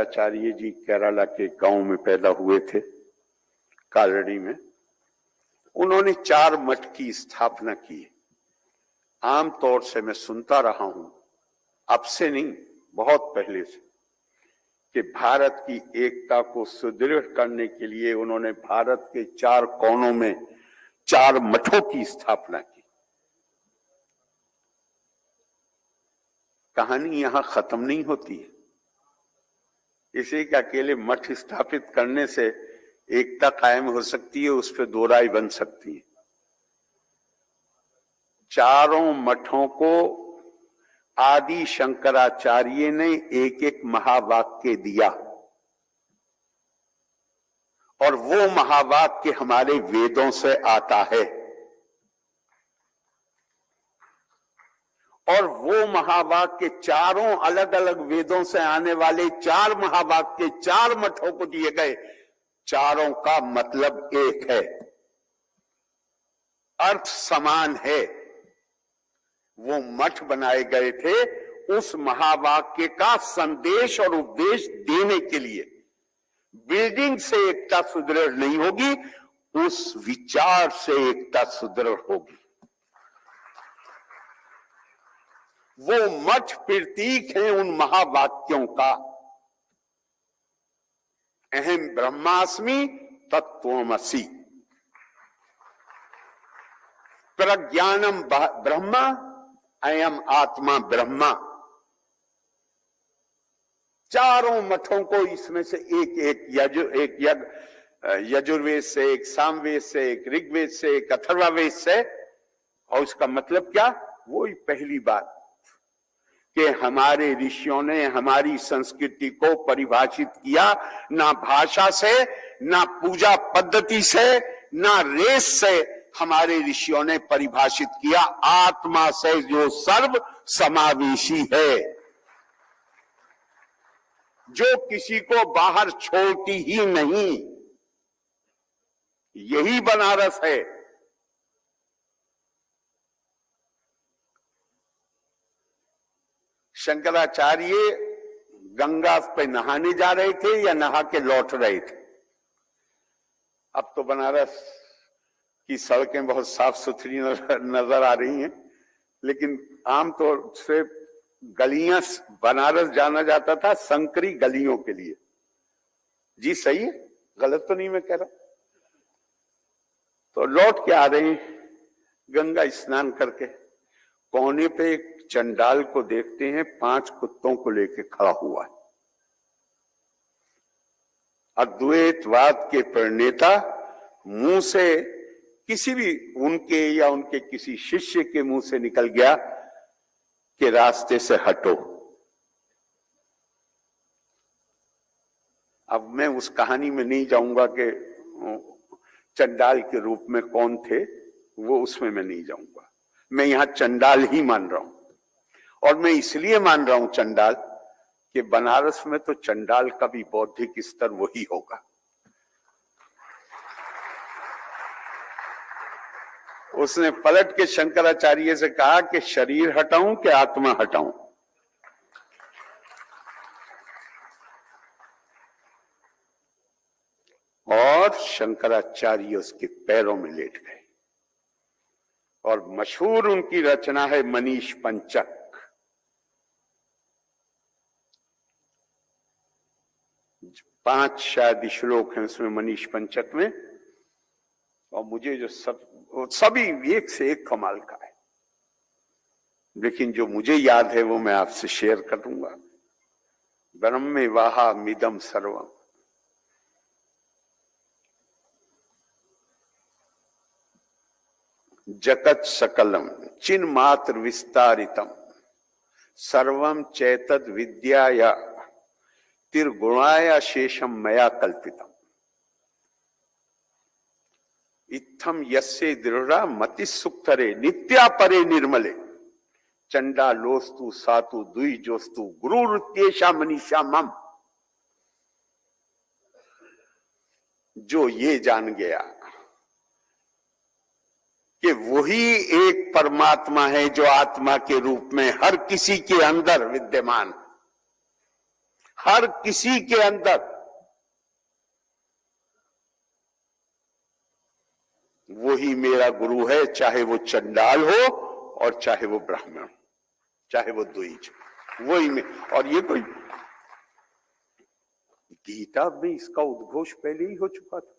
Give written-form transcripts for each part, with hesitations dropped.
शंकराचार्य जी केरला के गांव में पैदा हुए थे, कालड़ी में। उन्होंने 4 मठ की स्थापना की। आमतौर से मैं सुनता रहा हूं, अब से नहीं, बहुत पहले से, कि भारत की एकता को सुदृढ़ करने के लिए उन्होंने भारत के 4 कोनों में 4 मठों की स्थापना की। कहानी यहां खत्म नहीं होती है। इसी के अकेले मठ स्थापित करने से एकता कायम हो सकती है, उस पर 2 राय बन सकती है। चारों मठों को आदि शंकराचार्य ने एक एक महावाक्य दिया, और वो महावाक्य हमारे वेदों से आता है, और वो महावाक्य चारों अलग अलग वेदों से आने वाले 4 महावाक्य 4 मठों को दिए गए। चारों का मतलब एक है, अर्थ समान है। वो मठ बनाए गए थे उस महावाक्य का संदेश और उपदेश देने के लिए। बिल्डिंग से एकता सुदृढ़ नहीं होगी, उस विचार से एकता सुदृढ़ होगी। वो मठ प्रतीक है उन महावाक्यों का। अहम ब्रह्मास्मि तत्त्वमसि, प्रज्ञानम ब्रह्मा अयम आत्मा ब्रह्मा। चारों मठों को इसमें से एक यजुर्वेद से, एक सामवेद से, एक ऋग्वेद से, एक अथर्ववेद से। और उसका मतलब क्या? वो ही पहली बात कि हमारे ऋषियों ने हमारी संस्कृति को परिभाषित किया, ना भाषा से, ना पूजा पद्धति से, ना रेस से। हमारे ऋषियों ने परिभाषित किया आत्मा से, जो सर्व समावेशी है, जो किसी को बाहर छोड़ती ही नहीं। यही बनारस है। शंकराचार्य गंगा पे नहाने जा रहे थे या नहा के लौट रहे थे? अब तो बनारस की सड़कें बहुत साफ सुथरी नजर आ रही हैं, लेकिन आमतौर से गलियां, बनारस जाना जाता था संकरी गलियों के लिए। जी सही है, गलत तो नहीं मैं कह रहा। तो लौट के आ रहे हैं गंगा स्नान करके, कोने पे एक चंडाल को देखते हैं, 5 कुत्तों को लेके खड़ा हुआ है। अद्वैतवाद के प्रणेता मुंह से किसी भी उनके या उनके किसी शिष्य के मुंह से निकल गया कि रास्ते से हटो। अब मैं उस कहानी में नहीं जाऊंगा कि चंडाल के रूप में कौन थे, वो उसमें मैं नहीं जाऊंगा। मैं यहां चंडाल ही मान रहा हूं, और मैं इसलिए मान रहा हूं चंडाल कि बनारस में तो चंडाल का भी बौद्धिक स्तर वही होगा। उसने पलट के शंकराचार्य से कहा कि शरीर हटाऊं कि आत्मा हटाऊं? और शंकराचार्य उसके पैरों में लेट गए। और मशहूर उनकी रचना है मनीष पंचक। 5 शायद श्लोक हैं उसमें, मनीष पंचक में। और मुझे जो सभी एक से एक कमाल का है, लेकिन जो मुझे याद है वो मैं आपसे शेयर करूंगा। ब्रह्मे वाहा मिदम सर्वम, जगत सकलम चिन्मात्र विस्तारितम, सर्वम चैतद विद्याया तिर्गुणाया शेषम मया कल्पितम, इत्थम यस्ये दृढ़ा मति सुक्तरे नित्या परे निर्मले, चंडालोस्तु सातु द्विजोस्तु गुरुरुत्येषा मनीषा मम। जो ये जान गया कि वही एक परमात्मा है जो आत्मा के रूप में हर किसी के अंदर विद्यमान, हर किसी के अंदर वही मेरा गुरु है, चाहे वो चंडाल हो और चाहे वो ब्राह्मण, चाहे वो द्विज, वही में। और ये कोई गीता में इसका उद्घोष पहले ही हो चुका था।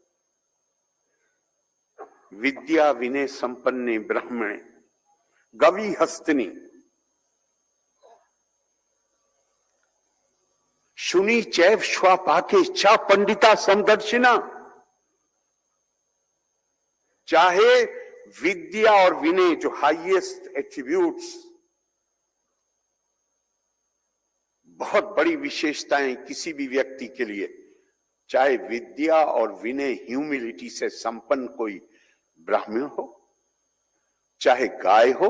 विद्या विनय संपन्ने ब्राह्मणे गवि हस्तिनी शुनि चैव श्वापाके चा पंडिता समदर्शिना। चाहे विद्या और विनय जो हाईएस्ट एट्रीब्यूट्स, बहुत बड़ी विशेषताएं किसी भी व्यक्ति के लिए, चाहे विद्या और विनय ह्यूमिलिटी से संपन्न कोई ब्राह्मण हो, चाहे गाय हो,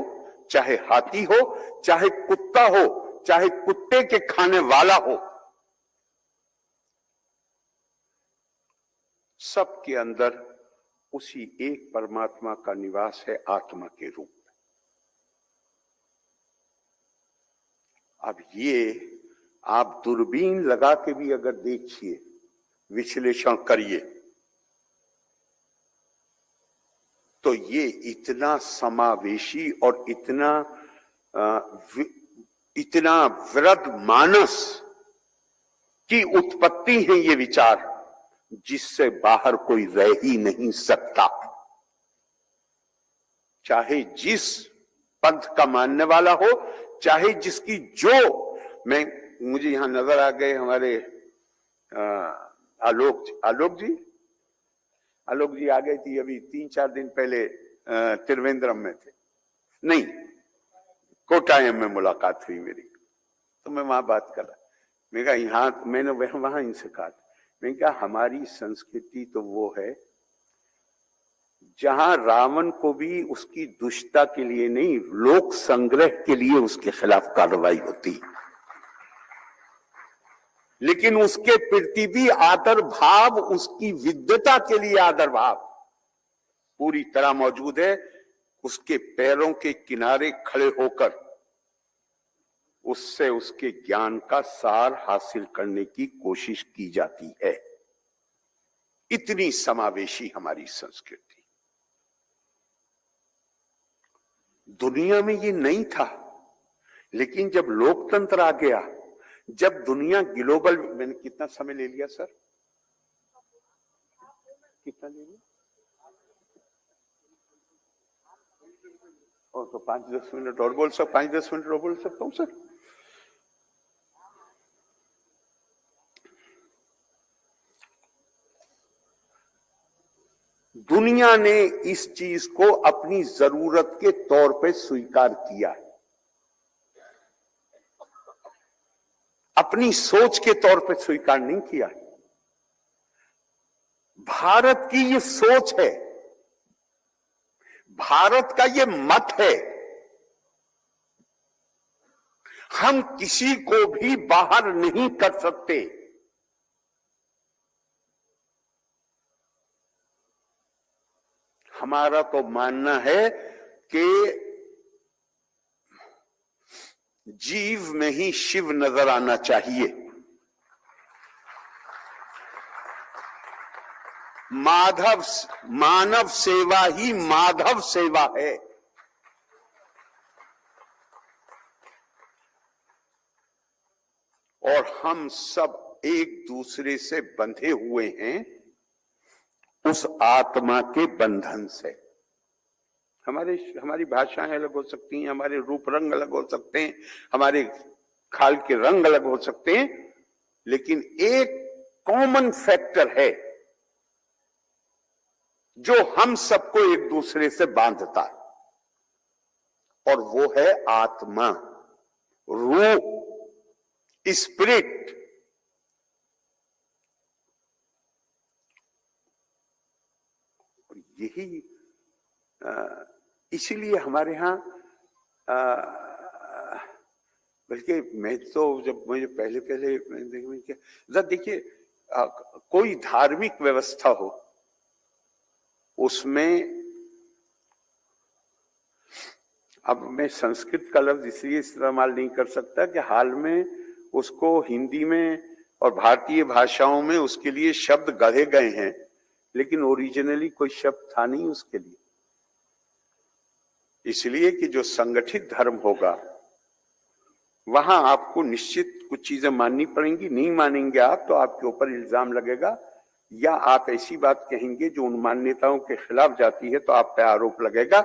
चाहे हाथी हो, चाहे कुत्ता हो, चाहे कुत्ते के खाने वाला हो, सबके अंदर उसी एक परमात्मा का निवास है आत्मा के रूप में। अब ये आप दूरबीन लगा के भी अगर देखिए, विश्लेषण करिए, तो ये इतना समावेशी और इतना वृद्ध मानस की उत्पत्ति है ये विचार, जिससे बाहर कोई रह ही नहीं सकता। चाहे जिस पंथ का मानने वाला हो, चाहे जिसकी जो, मुझे यहां नजर आ गए हमारे आलोक जी आ गई थी अभी 3-4 दिन पहले, त्रिवेंद्रम में थे, नहीं कोटायम में मुलाकात हुई मेरी, तो मैं वहां बात कर रहा, मैं कहा यहाँ, मैंने वहां इनसे कहा, मैंने कहा हमारी संस्कृति तो वो है जहां रावण को भी उसकी दुष्टता के लिए नहीं, लोक संग्रह के लिए उसके खिलाफ कार्रवाई होती, लेकिन उसके प्रति भी आदर भाव, उसकी विद्वता के लिए आदर भाव पूरी तरह मौजूद है। उसके पैरों के किनारे खड़े होकर उससे उसके ज्ञान का सार हासिल करने की कोशिश की जाती है। इतनी समावेशी हमारी संस्कृति। दुनिया में ये नहीं था, लेकिन जब लोकतंत्र आ गया, जब दुनिया ग्लोबल, मैंने कितना समय ले लिया सर, कितना ले लिया? और तो 5-10 मिनट और बोल सकता, 5-10 मिनट और बोल सकता हूं सर। दुनिया ने इस चीज को अपनी जरूरत के तौर पे स्वीकार किया है, अपनी सोच के तौर पे स्वीकार नहीं किया है। भारत की ये सोच है, भारत का ये मत है, हम किसी को भी बाहर नहीं कर सकते। हमारा तो मानना है कि जीव में ही शिव नजर आना चाहिए। मानव सेवा ही माधव सेवा है। और हम सब एक दूसरे से बंधे हुए हैं उस आत्मा के बंधन से। हमारी भाषाएं अलग हो सकती हैं, हमारे रूप रंग अलग हो सकते हैं, हमारे खाल के रंग अलग हो सकते हैं, लेकिन एक कॉमन फैक्टर है जो हम सबको एक दूसरे से बांधता है, और वो है आत्मा, रूह, स्पिरिट। और यही इसीलिए हमारे यहां, बल्कि मैं तो जब मुझे पहले देखिए, कोई धार्मिक व्यवस्था हो उसमें, अब मैं संस्कृत का लफ्ज इसलिए इस्तेमाल नहीं कर सकता कि हाल में उसको हिंदी में और भारतीय भाषाओं में उसके लिए शब्द गढ़े गए हैं, लेकिन ओरिजिनली कोई शब्द था नहीं उसके लिए। इसलिए कि जो संगठित धर्म होगा वहां आपको निश्चित कुछ चीजें माननी पड़ेंगी। नहीं मानेंगे आप तो आपके ऊपर इल्जाम लगेगा, या आप ऐसी बात कहेंगे जो उन मान्यताओं के खिलाफ जाती है तो आप पे आरोप लगेगा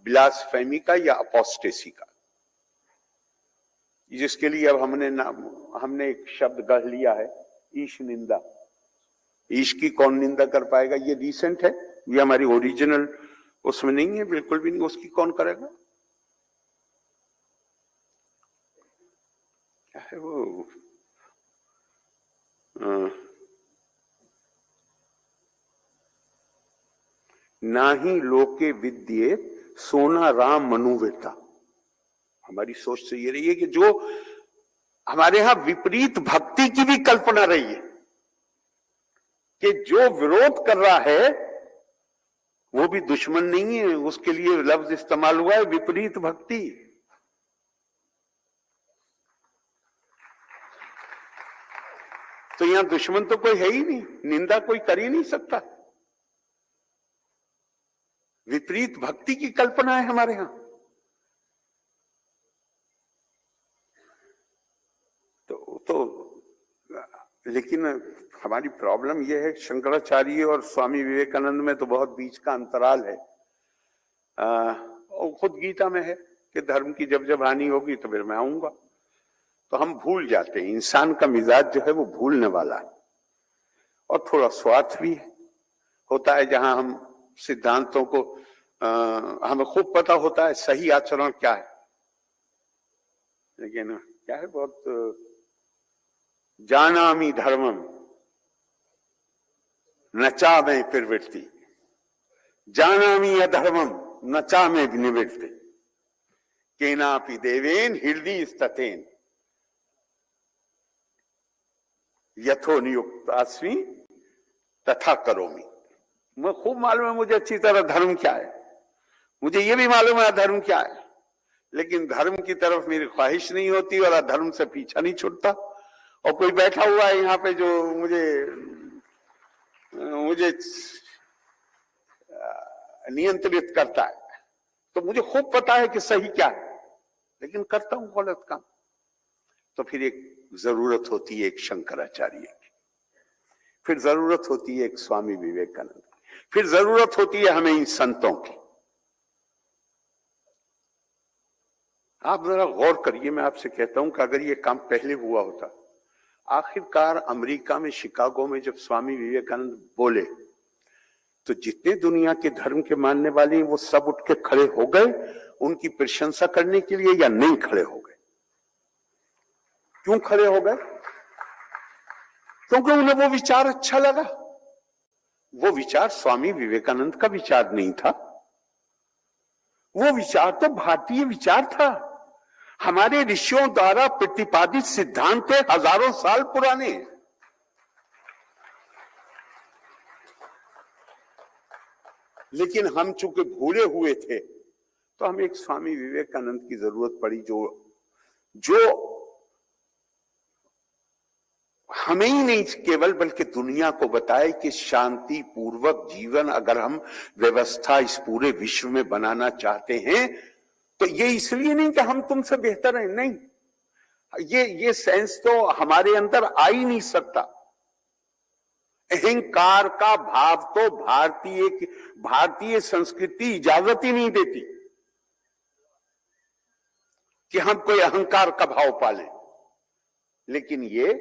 ब्लास्फेमी का या अपोस्टेसी का। जिसके लिए अब हमने एक शब्द गढ़ लिया है, ईश निंदा। ईश की कौन निंदा कर पाएगा? ये रिसेंट है, ये हमारी ओरिजिनल उसमें नहीं है, बिल्कुल भी नहीं। उसकी कौन करेगा? क्या है वो? नाही लोके विद्ये सोना राम मनुवेता। हमारी सोच से ये रही है कि जो हमारे यहां विपरीत भक्ति की भी कल्पना रही है कि जो विरोध कर रहा है वो भी दुश्मन नहीं है, उसके लिए लफ्ज इस्तेमाल हुआ है विपरीत भक्ति। तो यहां दुश्मन तो कोई है ही नहीं, निंदा कोई कर ही नहीं सकता। विपरीत भक्ति की कल्पना है हमारे यहां। तो लेकिन हमारी प्रॉब्लम यह है, शंकराचार्य और स्वामी विवेकानंद में तो बहुत बीच का अंतराल है। और खुद गीता में है कि धर्म की जब जब हानि होगी तो फिर मैं आऊंगा। तो हम भूल जाते हैं, इंसान का मिजाज जो है वो भूलने वाला है, और थोड़ा स्वार्थ भी होता है। जहां हम सिद्धांतों को हमें खूब पता होता है सही आचरण क्या है, लेकिन क्या है, बहुत जानामि धर्मम नचा में प्रवृत्ति, जानामि अधर्मम नचा में निवृत्ति, केनापि देवेन हृदय स्ततेन यथो नियुक्तास्मि तथा करोमि। मैं खूब मालूम है मुझे अच्छी तरह धर्म क्या है, मुझे ये भी मालूम है अधर्म क्या है, लेकिन धर्म की तरफ मेरी ख्वाहिश नहीं होती और अधर्म से पीछा नहीं छूटता। और कोई बैठा हुआ है यहाँ पे जो मुझे नियंत्रित करता है, तो मुझे खूब पता है कि सही क्या है, लेकिन करता हूं गलत काम। तो फिर एक जरूरत होती है एक शंकराचार्य की, फिर जरूरत होती है एक स्वामी विवेकानंद, फिर जरूरत होती है हमें इन संतों की। आप जरा गौर करिए, मैं आपसे कहता हूं कि अगर ये काम पहले हुआ होता, आखिरकार अमेरिका में शिकागो में जब स्वामी विवेकानंद बोले तो जितने दुनिया के धर्म के मानने वाले हैं वो सब उठ के खड़े हो गए उनकी प्रशंसा करने के लिए, या नहीं खड़े हो गए? क्यों खड़े हो गए? क्योंकि उन्हें वो विचार अच्छा लगा। वो विचार स्वामी विवेकानंद का विचार नहीं था, वो विचार तो भारतीय विचार था, हमारे ऋषियों द्वारा प्रतिपादित सिद्धांत है, हजारों साल पुराने। लेकिन हम चूंकि भूले हुए थे तो हमें एक स्वामी विवेकानंद की जरूरत पड़ी जो हमें ही नहीं केवल बल्कि दुनिया को बताए कि शांति पूर्वक जीवन अगर हम व्यवस्था इस पूरे विश्व में बनाना चाहते हैं तो ये इसलिए नहीं कि हम तुमसे बेहतर हैं, नहीं, ये सेंस तो हमारे अंदर आ ही नहीं सकता। अहंकार का भाव तो भारतीय संस्कृति इजाजत ही नहीं देती कि हम कोई अहंकार का भाव पालें। लेकिन ये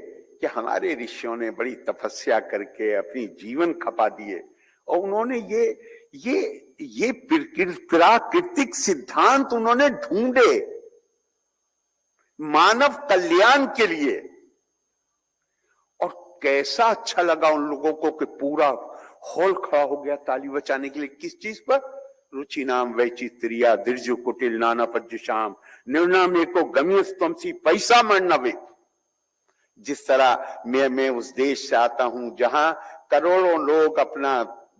कि हमारे ऋषियों ने बड़ी तपस्या करके अपनी जीवन खपा दिए और उन्होंने ये प्राकृतिक सिद्धांत उन्होंने ढूंढे मानव कल्याण के लिए। और कैसा अच्छा लगा उन लोगों को कि पूरा हॉल खड़ा हो गया ताली बजाने के लिए। किस चीज पर? रुचि नाम वैचित्रिया दीर्घ कुटिल नाना पज्जुशाम निर्णामे को गम्यस तमसी पैसा मरनवे। जिस तरह मैं उस देश से आता हूं जहां करोड़ों लोग अपना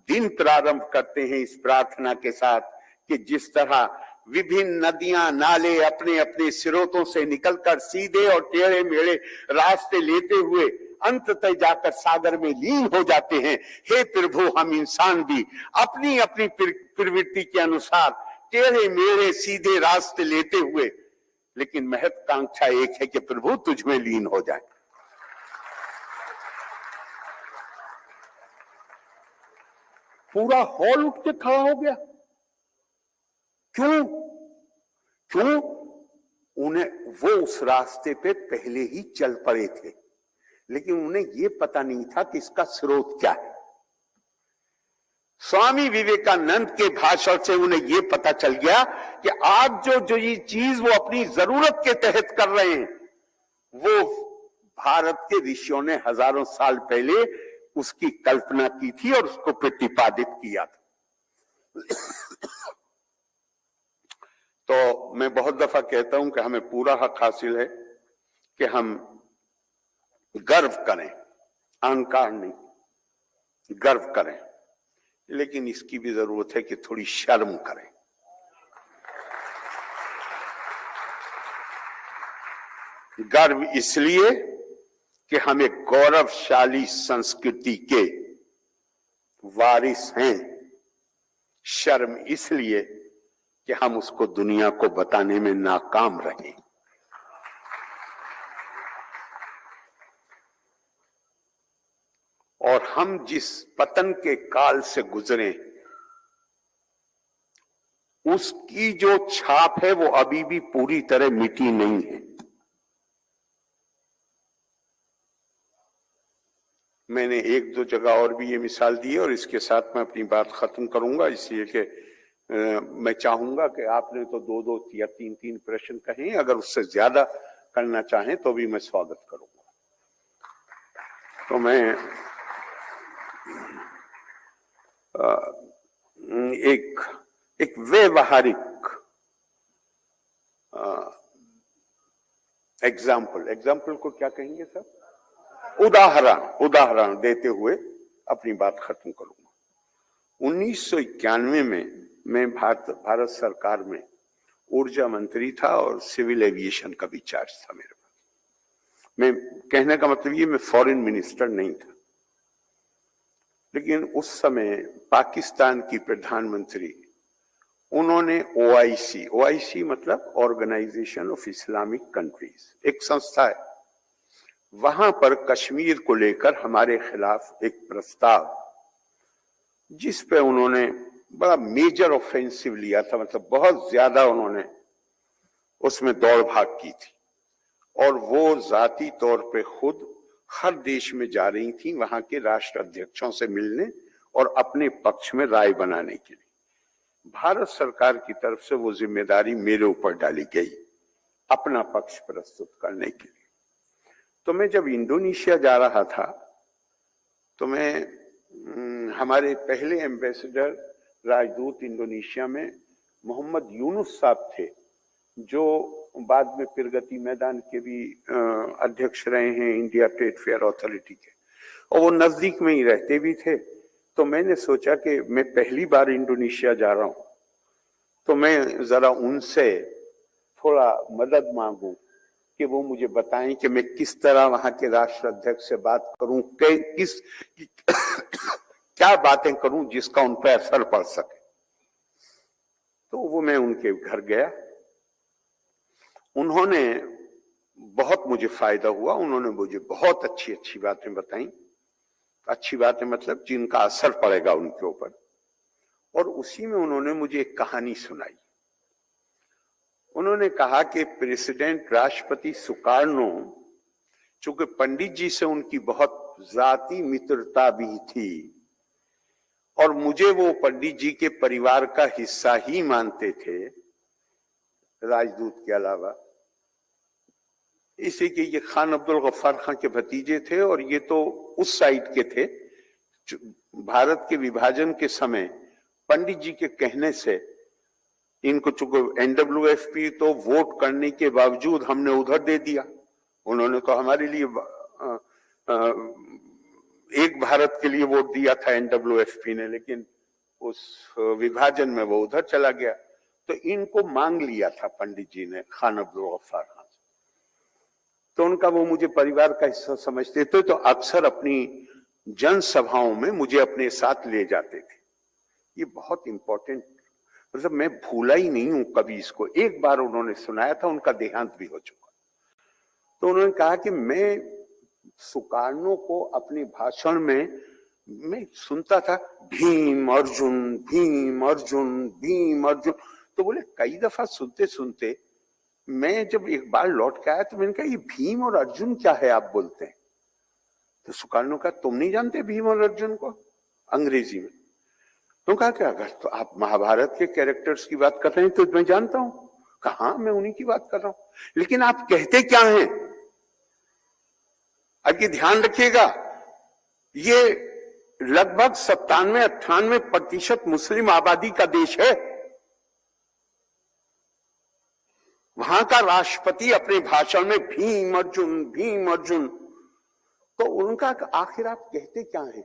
दिन प्रारंभ करते हैं इस प्रार्थना के साथ कि जिस तरह विभिन्न नदियां नाले अपने अपने स्रोतों से निकलकर सीधे और टेढ़े मेढ़े रास्ते लेते हुए अंततः जाकर सागर में लीन हो जाते हैं। हे प्रभु, हम इंसान भी अपनी अपनी प्रवृत्ति के अनुसार टेढ़े मेढ़े सीधे रास्ते लेते हुए, लेकिन महत्वाकांक्षा एक है कि प्रभु तुझ में लीन हो जाए। पूरा हॉल उठ के खड़ा हो गया। क्यों? क्यों? उन्हें वो उस रास्ते पे पहले ही चल पड़े थे, लेकिन उन्हें ये पता नहीं था कि इसका स्रोत क्या है। स्वामी विवेकानंद के भाषण से उन्हें यह पता चल गया कि आज जो ये चीज वो अपनी जरूरत के तहत कर रहे हैं, वो भारत के ऋषियों ने हजारों साल पहले उसकी कल्पना की थी और उसको प्रतिपादित किया था। तो मैं बहुत दफा कहता हूं कि हमें पूरा हक हासिल है कि हम गर्व करें, अहंकार नहीं, गर्व करें, लेकिन इसकी भी जरूरत है कि थोड़ी शर्म करें। गर्व इसलिए कि हम एक गौरवशाली संस्कृति के वारिस हैं, शर्म इसलिए कि हम उसको दुनिया को बताने में नाकाम रहे। और हम जिस पतन के काल से गुजरे, उसकी जो छाप है वो अभी भी पूरी तरह मिटी नहीं है। मैंने एक दो जगह और भी ये मिसाल दी है और इसके साथ मैं अपनी बात खत्म करूंगा, इसलिए कि मैं चाहूंगा कि आपने तो दो दो या तीन तीन प्रश्न कहे, अगर उससे ज्यादा करना चाहें तो भी मैं स्वागत करूंगा। तो मैं एक व्यवहारिक एग्जाम्पल को क्या कहेंगे सर, उदाहरण देते हुए अपनी बात खत्म करूंगा। 1991 में मैं भारत सरकार में ऊर्जा मंत्री था और सिविल एविएशन का भी चार्ज था मेरे पास। मैं कहने का मतलब ये, मैं फॉरेन मिनिस्टर नहीं था, लेकिन उस समय पाकिस्तान की प्रधानमंत्री, उन्होंने ओआईसी मतलब ऑर्गेनाइजेशन ऑफ इस्लामिक कंट्रीज, एक संस्था है, वहां पर कश्मीर को लेकर हमारे खिलाफ एक प्रस्ताव, जिस पे उन्होंने बड़ा मेजर ऑफेंसिव लिया था, मतलब बहुत ज्यादा उन्होंने उसमें दौड़ भाग की थी, और वो जाती तौर पे खुद हर देश में जा रही थी वहां के राष्ट्र अध्यक्षों से मिलने और अपने पक्ष में राय बनाने के लिए। भारत सरकार की तरफ से वो जिम्मेदारी मेरे ऊपर डाली गई अपना पक्ष प्रस्तुत करने के लिए। तो मैं जब इंडोनेशिया जा रहा था तो मैं हमारे पहले एम्बेसडर राजदूत इंडोनेशिया में मोहम्मद यूनुस साहब थे, जो बाद में प्रगति मैदान के भी अध्यक्ष रहे हैं इंडिया ट्रेड फेयर अथॉरिटी के, और वो नजदीक में ही रहते भी थे। तो मैंने सोचा कि मैं पहली बार इंडोनेशिया जा रहा हूं, तो मैं जरा उनसे थोड़ा मदद मांगू कि वो मुझे बताएं कि मैं किस तरह वहां के राष्ट्र अध्यक्ष से बात करूं, क्या बातें करूं जिसका उन पर असर पड़ सके। तो वो मैं उनके घर गया, उन्होंने बहुत मुझे फायदा हुआ, उन्होंने मुझे बहुत अच्छी अच्छी बातें बताई, अच्छी बातें मतलब जिनका असर पड़ेगा उनके ऊपर। और उसी में उन्होंने मुझे एक कहानी सुनाई। उन्होंने कहा कि प्रेसिडेंट राष्ट्रपति सुकार्नो, चूंकि पंडित जी से उनकी बहुत जाती मित्रता भी थी और मुझे वो पंडित जी के परिवार का हिस्सा ही मानते थे राजदूत के अलावा, इसी के ये खान अब्दुल गफ्फार खान के भतीजे थे और ये तो उस साइड के थे। भारत के विभाजन के समय पंडित जी के कहने से इनको, चूंकि एनडब्ल्यूएफपी तो वोट करने के बावजूद हमने उधर दे दिया, उन्होंने तो हमारे लिए एक भारत के लिए वोट दिया था एनडब्ल्यूएफपी ने, लेकिन उस विभाजन में वो उधर चला गया। तो इनको मांग लिया था पंडित जी ने खान अब्दुल गफ्फार खान से। तो उनका वो मुझे परिवार का हिस्सा समझते थे, तो अक्सर अपनी जनसभाओं में मुझे अपने साथ ले जाते थे। ये बहुत इंपॉर्टेंट, मतलब मैं भूला ही नहीं हूं कभी इसको। एक बार उन्होंने सुनाया था, उनका देहांत भी हो चुका, तो उन्होंने कहा कि मैं सुकार्णो को अपने भाषण में मैं सुनता था, भीम अर्जुन भीम अर्जुन भीम अर्जुन। तो बोले कई दफा सुनते सुनते मैं जब एक बार लौट के आया तो मैंने कहा ये भीम और अर्जुन क्या है आप बोलते हैं? तो सुकार्णो का तुम नहीं जानते भीम और अर्जुन को अंग्रेजी में? तो कहा कि अगर तो आप महाभारत के कैरेक्टर्स की बात कर रहे हैं तो मैं जानता हूं। कहा मैं उन्हीं की बात कर रहा हूं, लेकिन आप कहते क्या हैं? अब ये ध्यान रखिएगा, ये लगभग 97-98% मुस्लिम आबादी का देश है। वहां का राष्ट्रपति अपने भाषण में भीम अर्जुन। तो उनका आखिर आप कहते क्या हैं?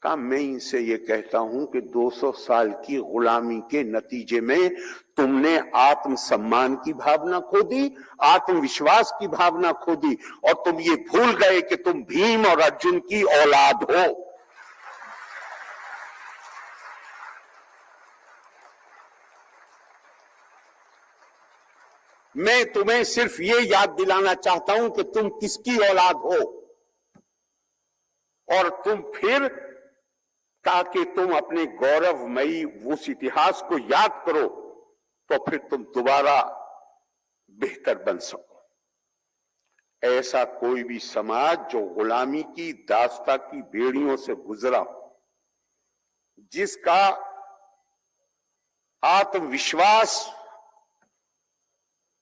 कहा मैं इनसे ये कहता हूं कि 200 साल की गुलामी के नतीजे में तुमने आत्मसम्मान की भावना खो दी, आत्मविश्वास की भावना खो दी, और तुम ये भूल गए कि तुम भीम और अर्जुन की औलाद हो। मैं तुम्हें सिर्फ ये याद दिलाना चाहता हूं कि तुम किसकी औलाद हो, और तुम फिर ताकि तुम अपने गौरवमयी उस इतिहास को याद करो, तो फिर तुम दोबारा बेहतर बन सको। ऐसा कोई भी समाज जो गुलामी की दास्ता की बेड़ियों से गुजरा हो, जिसका आत्मविश्वास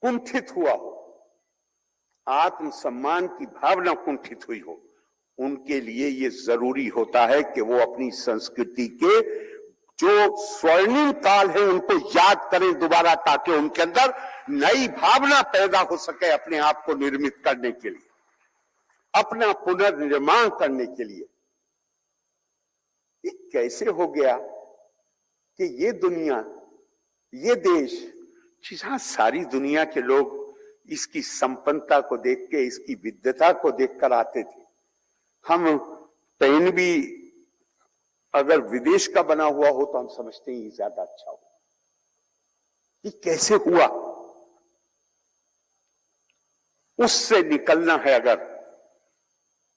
कुंठित हुआ हो, आत्मसम्मान की भावना कुंठित हुई हो, उनके लिए ये जरूरी होता है कि वो अपनी संस्कृति के जो स्वर्णिम काल है उनको याद करें दोबारा, ताकि उनके अंदर नई भावना पैदा हो सके अपने आप को निर्मित करने के लिए, अपना पुनर्निर्माण करने के लिए। ये कैसे हो गया कि ये दुनिया, ये देश, जहां सारी दुनिया के लोग इसकी संपन्नता को देख के, इसकी विद्वता को देखकर आते थे। हम पेन भी अगर विदेश का बना हुआ हो तो हम समझते हैं ये ज्यादा अच्छा हो। ये कैसे हुआ? उससे निकलना है अगर,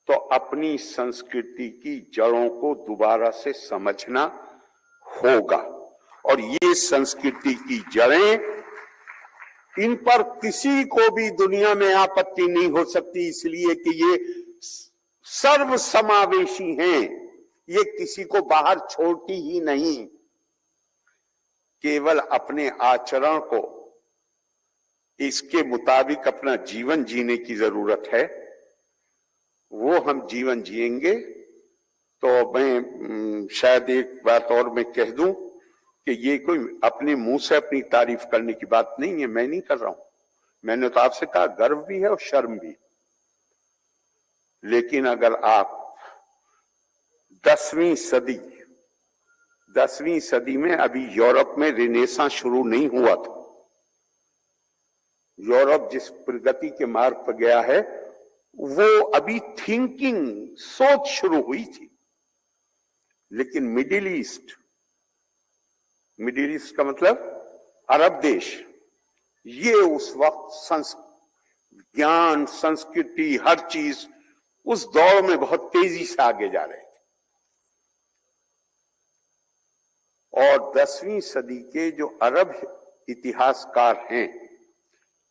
तो अपनी संस्कृति की जड़ों को दोबारा से समझना होगा। और ये संस्कृति की जड़ें, इन पर किसी को भी दुनिया में आपत्ति नहीं हो सकती, इसलिए कि ये सर्वसमावेशी हैं। ये किसी को बाहर छोड़ती ही नहीं। केवल अपने आचरण को इसके मुताबिक अपना जीवन जीने की जरूरत है। वो हम जीवन जिएंगे तो मैं शायद एक बात और मैं कह दूं कि ये कोई अपने मुंह से अपनी तारीफ करने की बात नहीं है, मैं नहीं कर रहा हूं। मैंने तो आपसे कहा गर्व भी है और शर्म भी। लेकिन अगर आप 10वीं सदी में अभी यूरोप में रिनेसां शुरू नहीं हुआ था। यूरोप जिस प्रगति के मार्ग पर गया है वो अभी थिंकिंग, सोच शुरू हुई थी। लेकिन मिडिल ईस्ट का मतलब अरब देश, ये उस वक्त ज्ञान, संस्कृति, हर चीज उस दौर में बहुत तेजी से आगे जा रहे थे। और 10वीं सदी के जो अरब इतिहासकार हैं,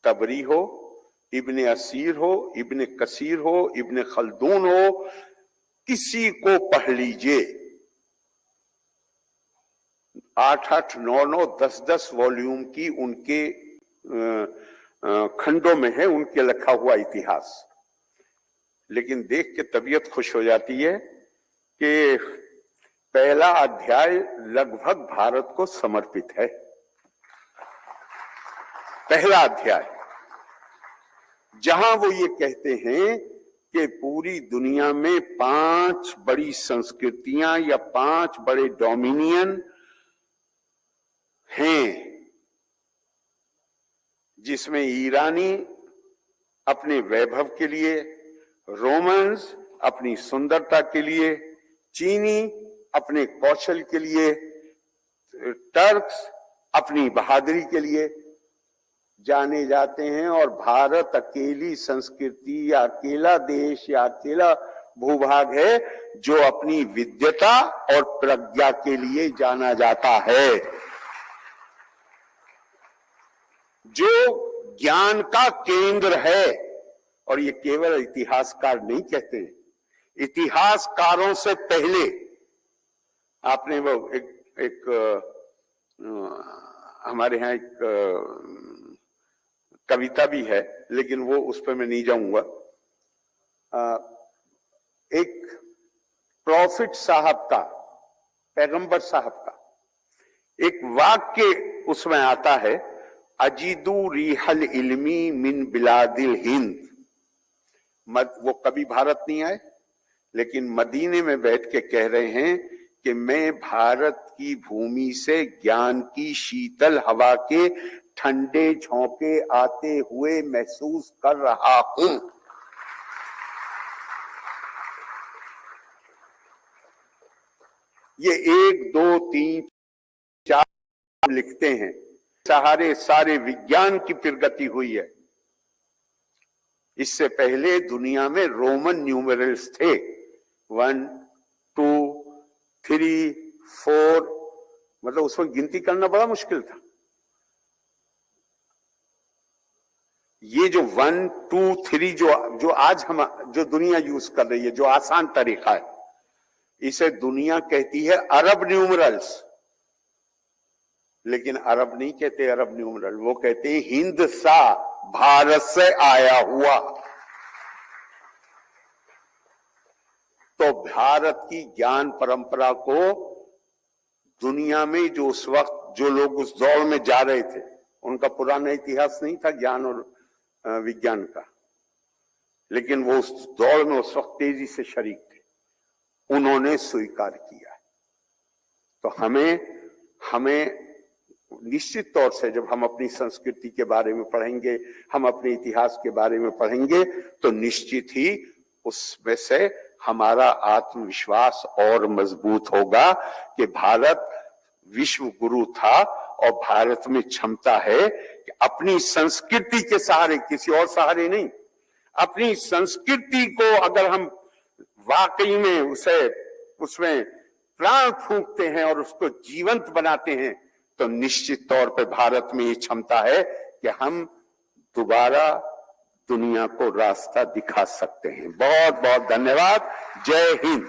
तबरी हो, इब्ने असीर हो, इब्ने कसीर हो, इब्ने खल्दून हो, किसी को पढ़ लीजिए। 8-8, 9-9, 10-10 वॉल्यूम की उनके खंडों में है उनके लिखा हुआ इतिहास। लेकिन देख के तबीयत खुश हो जाती है कि पहला अध्याय लगभग भारत को समर्पित है। पहला अध्याय जहां वो ये कहते हैं कि पूरी दुनिया में 5 बड़ी संस्कृतियां या 5 बड़े डोमिनियन हैं, जिसमें ईरानी, अपने वैभव के लिए, रोमन्स अपनी सुंदरता के लिए, चीनी अपने कौशल के लिए, टर्क्स अपनी बहादुरी के लिए जाने जाते हैं। और भारत अकेली संस्कृति या अकेला देश या अकेला भूभाग है जो अपनी विद्वता और प्रज्ञा के लिए जाना जाता है, जो ज्ञान का केंद्र है। और ये केवल इतिहासकार नहीं कहते, इतिहासकारों से पहले आपने वो एक हमारे यहाँ एक कविता भी है, लेकिन वो उस पर मैं नहीं जाऊंगा। एक प्रॉफिट साहब का, पैगंबर साहब का एक वाक्य उसमें आता है, अजीदू रिहल इल्मी मिन बिलादिल हिंद। वो कभी भारत नहीं आए, लेकिन मदीने में बैठ के कह रहे हैं कि मैं भारत की भूमि से ज्ञान की शीतल हवा के ठंडे झोंके आते हुए महसूस कर रहा हूं। ये 1, 2, 3, 4 लिखते हैं, सहारे सारे विज्ञान की प्रगति हुई है। इससे पहले दुनिया में रोमन न्यूमेरल्स थे, 1, 2, 3, 4, मतलब उसमें गिनती करना बड़ा मुश्किल था। ये जो 1, 2, 3 जो आज हम जो दुनिया यूज कर रही है, जो आसान तरीका है, इसे दुनिया कहती है अरब न्यूमरल्स। लेकिन अरब नहीं कहते अरब न्यूमरल, वो कहते हैं हिंद सा, भारत से आया हुआ। तो भारत की ज्ञान परंपरा को दुनिया में जो उस वक्त जो लोग उस दौर में जा रहे थे, उनका पुराना इतिहास नहीं था ज्ञान और विज्ञान का, लेकिन वो उस दौर में उस वक्त तेजी से शरीक थे, उन्होंने स्वीकार किया। तो हमें निश्चित तौर से जब हम अपनी संस्कृति के बारे में पढ़ेंगे, हम अपने इतिहास के बारे में पढ़ेंगे, तो निश्चित ही उसमें से हमारा आत्मविश्वास और मजबूत होगा कि भारत विश्व गुरु था और भारत में क्षमता है कि अपनी संस्कृति के सहारे, किसी और सहारे नहीं, अपनी संस्कृति को अगर हम वाकई में उसमें प्राण फूंकते हैं और उसको जीवंत बनाते हैं, तो निश्चित तौर पे भारत में ये क्षमता है कि हम दोबारा दुनिया को रास्ता दिखा सकते हैं। बहुत बहुत धन्यवाद। जय हिंद।